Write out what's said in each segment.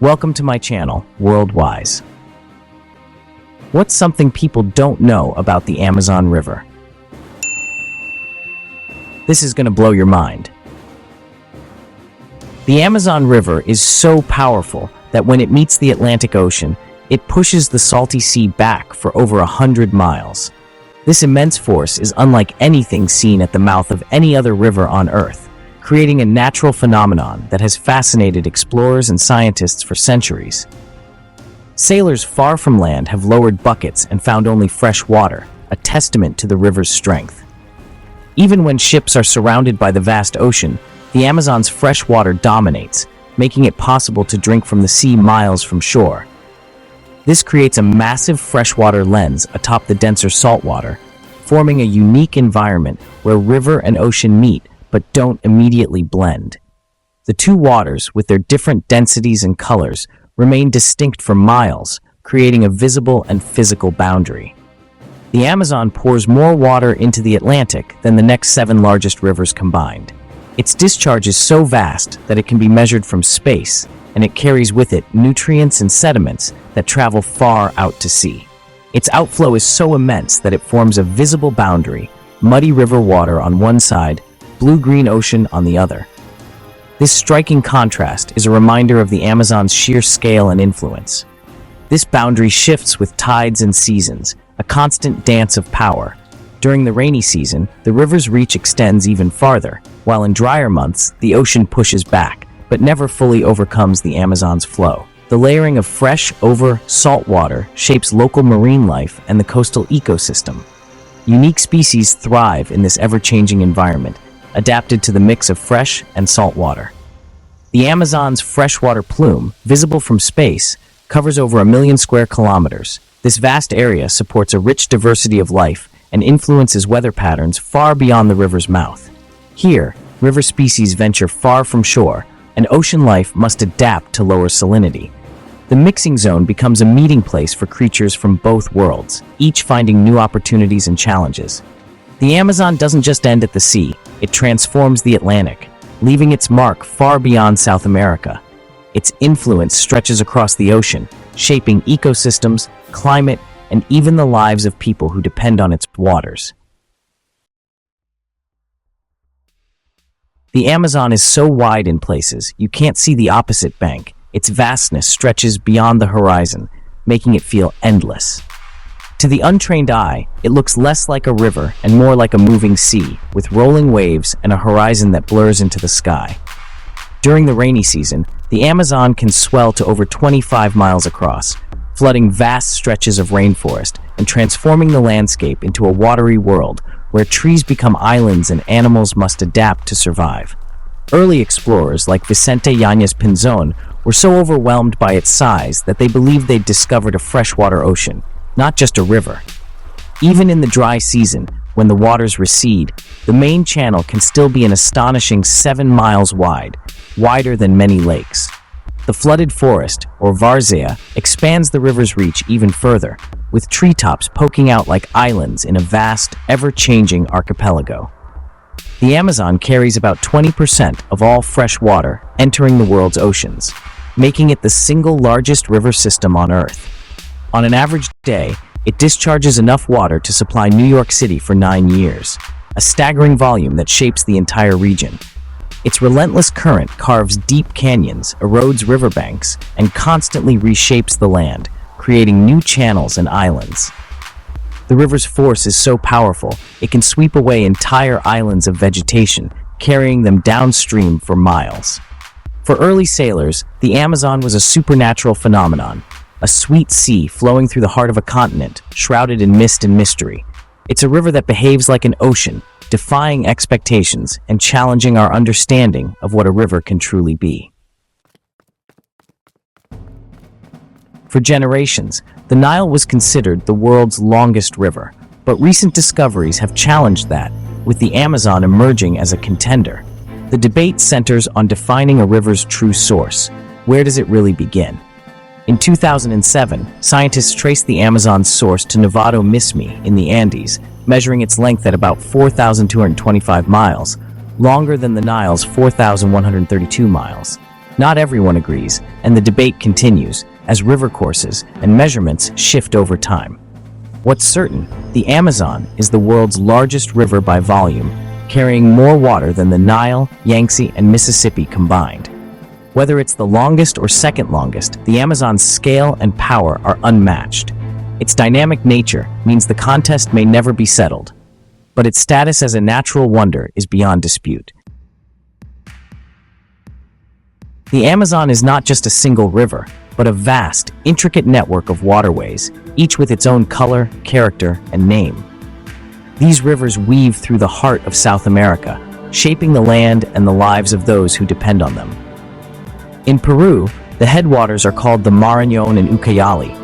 Welcome to my channel, Worldwise. What's something people don't know about the Amazon River? This is going to blow your mind. The Amazon River is so powerful that when it meets the Atlantic Ocean, it pushes the salty sea back for over 100 miles. This immense force is unlike anything seen at the mouth of any other river on Earth, creating a natural phenomenon that has fascinated explorers and scientists for centuries. Sailors far from land have lowered buckets and found only fresh water, a testament to the river's strength. Even when ships are surrounded by the vast ocean, the Amazon's fresh water dominates, making it possible to drink from the sea miles from shore. This creates a massive freshwater lens atop the denser saltwater, forming a unique environment where river and ocean meet but don't immediately blend. The two waters, with their different densities and colors, remain distinct for miles, creating a visible and physical boundary. The Amazon pours more water into the Atlantic than the next 7 largest rivers combined. Its discharge is so vast that it can be measured from space, and it carries with it nutrients and sediments that travel far out to sea. Its outflow is so immense that it forms a visible boundary, muddy river water on one side, blue-green ocean on the other. This striking contrast is a reminder of the Amazon's sheer scale and influence. This boundary shifts with tides and seasons, a constant dance of power. During the rainy season, the river's reach extends even farther, while in drier months, the ocean pushes back, but never fully overcomes the Amazon's flow. The layering of fresh over salt water shapes local marine life and the coastal ecosystem. Unique species thrive in this ever-changing environment, adapted to the mix of fresh and salt water. The Amazon's freshwater plume, visible from space, covers over 1 million square kilometers. This vast area supports a rich diversity of life and influences weather patterns far beyond the river's mouth. Here, river species venture far from shore, and ocean life must adapt to lower salinity. The mixing zone becomes a meeting place for creatures from both worlds, each finding new opportunities and challenges. The Amazon doesn't just end at the sea, it transforms the Atlantic, leaving its mark far beyond South America. Its influence stretches across the ocean, shaping ecosystems, climate, and even the lives of people who depend on its waters. The Amazon is so wide in places, you can't see the opposite bank. Its vastness stretches beyond the horizon, making it feel endless. To the untrained eye, it looks less like a river and more like a moving sea, with rolling waves and a horizon that blurs into the sky. During the rainy season, the Amazon can swell to over 25 miles across, flooding vast stretches of rainforest and transforming the landscape into a watery world where trees become islands and animals must adapt to survive. Early explorers like Vicente Yáñez Pinzón were so overwhelmed by its size that they believed they'd discovered a freshwater ocean, not just a river. Even in the dry season, when the waters recede, the main channel can still be an astonishing 7 miles wide, wider than many lakes. The flooded forest, or várzea, expands the river's reach even further, with treetops poking out like islands in a vast, ever-changing archipelago. The Amazon carries about 20% of all fresh water entering the world's oceans, making it the single largest river system on Earth. On an average day, it discharges enough water to supply New York City for 9 years, a staggering volume that shapes the entire region. Its relentless current carves deep canyons, erodes riverbanks, and constantly reshapes the land, creating new channels and islands. The river's force is so powerful, it can sweep away entire islands of vegetation, carrying them downstream for miles. For early sailors, the Amazon was a supernatural phenomenon, a sweet sea flowing through the heart of a continent, shrouded in mist and mystery. It's a river that behaves like an ocean, defying expectations and challenging our understanding of what a river can truly be. For generations, the Nile was considered the world's longest river, but recent discoveries have challenged that, with the Amazon emerging as a contender. The debate centers on defining a river's true source. Where does it really begin? In 2007, scientists traced the Amazon's source to Nevado Mismi in the Andes, measuring its length at about 4,225 miles, longer than the Nile's 4,132 miles. Not everyone agrees, and the debate continues as river courses and measurements shift over time. What's certain, the Amazon is the world's largest river by volume, carrying more water than the Nile, Yangtze, and Mississippi combined. Whether it's the longest or second longest, the Amazon's scale and power are unmatched. Its dynamic nature means the contest may never be settled, but its status as a natural wonder is beyond dispute. The Amazon is not just a single river, but a vast, intricate network of waterways, each with its own color, character, and name. These rivers weave through the heart of South America, shaping the land and the lives of those who depend on them. In Peru, the headwaters are called the Marañón and Ucayali.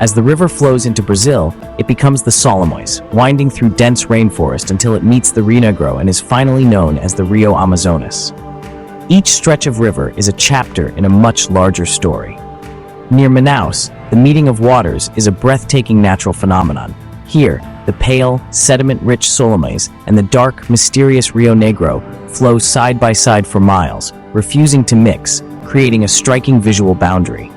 As the river flows into Brazil, it becomes the Solimões, winding through dense rainforest until it meets the Rio Negro and is finally known as the Rio Amazonas. Each stretch of river is a chapter in a much larger story. Near Manaus, the meeting of waters is a breathtaking natural phenomenon. Here, the pale, sediment-rich Solimões and the dark, mysterious Rio Negro flow side by side for miles, refusing to mix, creating a striking visual boundary.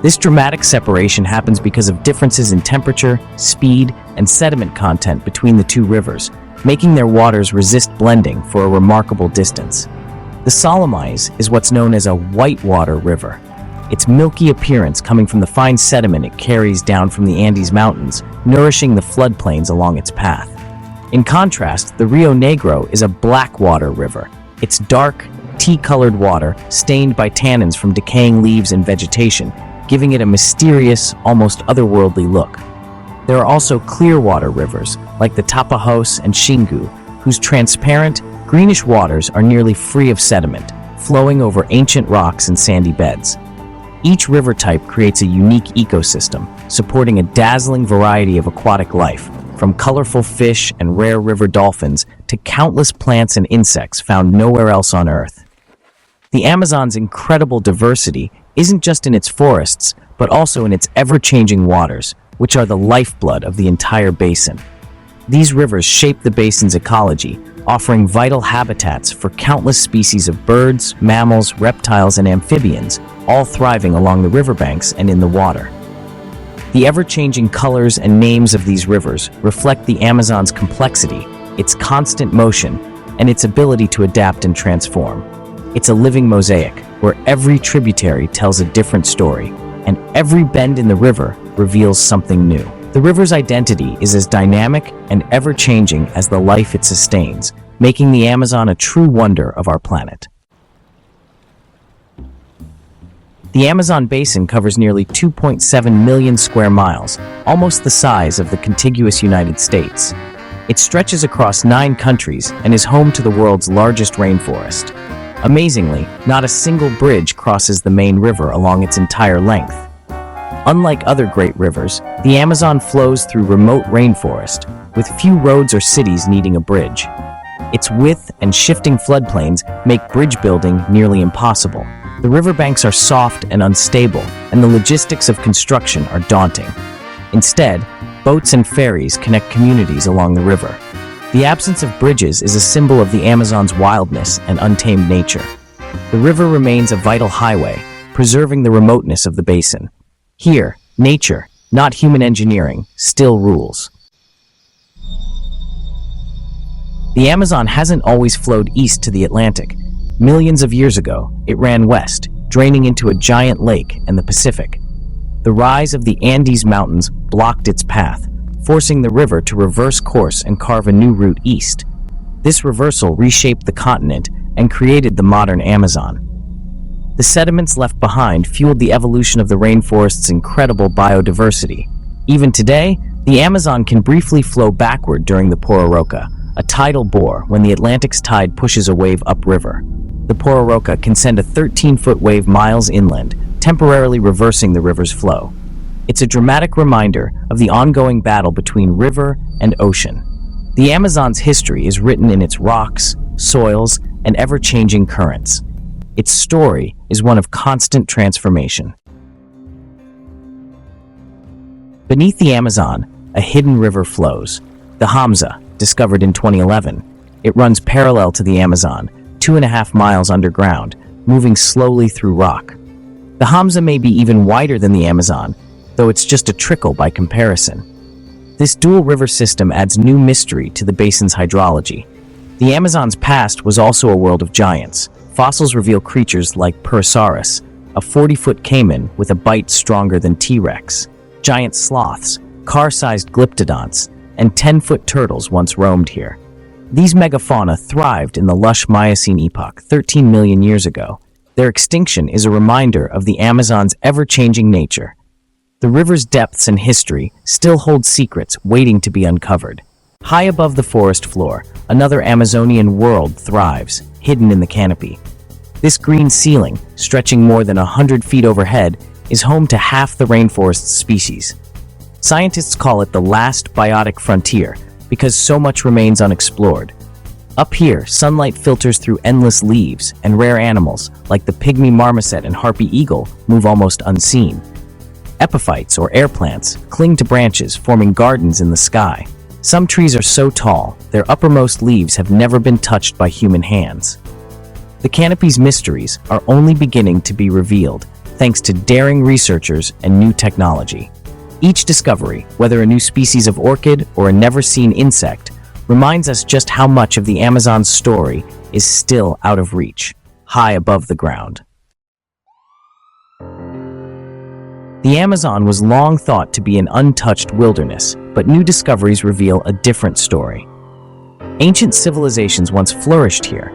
This dramatic separation happens because of differences in temperature, speed, and sediment content between the two rivers, making their waters resist blending for a remarkable distance. The Solimões is what's known as a whitewater river. Its milky appearance coming from the fine sediment it carries down from the Andes Mountains, nourishing the floodplains along its path. In contrast, the Rio Negro is a blackwater river. Its dark, tea-colored water, stained by tannins from decaying leaves and vegetation, giving it a mysterious, almost otherworldly look. There are also clear-water rivers, like the Tapajós and Xingu, whose transparent, greenish waters are nearly free of sediment, flowing over ancient rocks and sandy beds. Each river type creates a unique ecosystem, supporting a dazzling variety of aquatic life, from colorful fish and rare river dolphins to countless plants and insects found nowhere else on Earth. The Amazon's incredible diversity isn't just in its forests, but also in its ever-changing waters, which are the lifeblood of the entire basin. These rivers shape the basin's ecology, offering vital habitats for countless species of birds, mammals, reptiles, and amphibians, all thriving along the riverbanks and in the water. The ever-changing colors and names of these rivers reflect the Amazon's complexity, its constant motion, and its ability to adapt and transform. It's a living mosaic, where every tributary tells a different story, and every bend in the river reveals something new. The river's identity is as dynamic and ever-changing as the life it sustains, making the Amazon a true wonder of our planet. The Amazon basin covers nearly 2.7 million square miles, almost the size of the contiguous United States. It stretches across 9 countries and is home to the world's largest rainforest. Amazingly, not a single bridge crosses the main river along its entire length. Unlike other great rivers, the Amazon flows through remote rainforest, with few roads or cities needing a bridge. Its width and shifting floodplains make bridge building nearly impossible. The riverbanks are soft and unstable, and the logistics of construction are daunting. Instead, boats and ferries connect communities along the river. The absence of bridges is a symbol of the Amazon's wildness and untamed nature. The river remains a vital highway, preserving the remoteness of the basin. Here, nature, not human engineering, still rules. The Amazon hasn't always flowed east to the Atlantic. Millions of years ago, it ran west, draining into a giant lake and the Pacific. The rise of the Andes Mountains blocked its path, forcing the river to reverse course and carve a new route east. This reversal reshaped the continent and created the modern Amazon. The sediments left behind fueled the evolution of the rainforest's incredible biodiversity. Even today, the Amazon can briefly flow backward during the Pororoca, a tidal bore when the Atlantic's tide pushes a wave upriver. The Pororoca can send a 13-foot wave miles inland, temporarily reversing the river's flow. It's a dramatic reminder of the ongoing battle between river and ocean. The Amazon's history is written in its rocks, soils, and ever-changing currents. Its story is one of constant transformation. Beneath the Amazon, a hidden river flows, the Hamza, discovered in 2011. It runs parallel to the Amazon, 2.5 miles underground, moving slowly through rock. The Hamza may be even wider than the Amazon, though it's just a trickle by comparison. This dual river system adds new mystery to the basin's hydrology. The Amazon's past was also a world of giants. Fossils reveal creatures like Purosaurus, a 40-foot caiman with a bite stronger than T-Rex, giant sloths, car-sized glyptodonts, and 10-foot turtles once roamed here. These megafauna thrived in the lush Miocene epoch 13 million years ago. Their extinction is a reminder of the Amazon's ever-changing nature. The river's depths and history still hold secrets waiting to be uncovered. High above the forest floor, another Amazonian world thrives, hidden in the canopy. This green ceiling, stretching more than 100 feet overhead, is home to half the rainforest's species. Scientists call it the last biotic frontier because so much remains unexplored. Up here, sunlight filters through endless leaves, and rare animals, like the pygmy marmoset and harpy eagle, move almost unseen. Epiphytes, or air plants, cling to branches, forming gardens in the sky. Some trees are so tall, their uppermost leaves have never been touched by human hands. The canopy's mysteries are only beginning to be revealed, thanks to daring researchers and new technology. Each discovery, whether a new species of orchid or a never-seen insect, reminds us just how much of the Amazon's story is still out of reach, high above the ground. The Amazon was long thought to be an untouched wilderness, but new discoveries reveal a different story. Ancient civilizations once flourished here,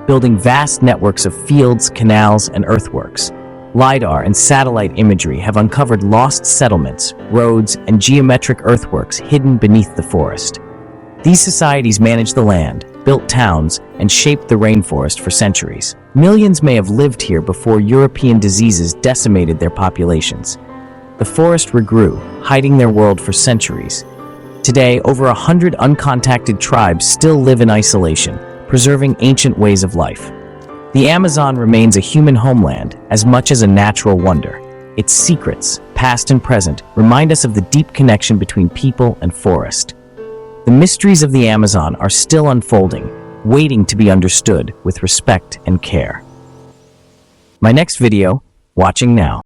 building vast networks of fields, canals, and earthworks. LiDAR and satellite imagery have uncovered lost settlements, roads, and geometric earthworks hidden beneath the forest. These societies managed the land, built towns, and shaped the rainforest for centuries. Millions may have lived here before European diseases decimated their populations. The forest regrew, hiding their world for centuries. Today, over 100 uncontacted tribes still live in isolation, preserving ancient ways of life. The Amazon remains a human homeland as much as a natural wonder. Its secrets, past and present, remind us of the deep connection between people and forest. The mysteries of the Amazon are still unfolding, waiting to be understood with respect and care. My next video, watching now.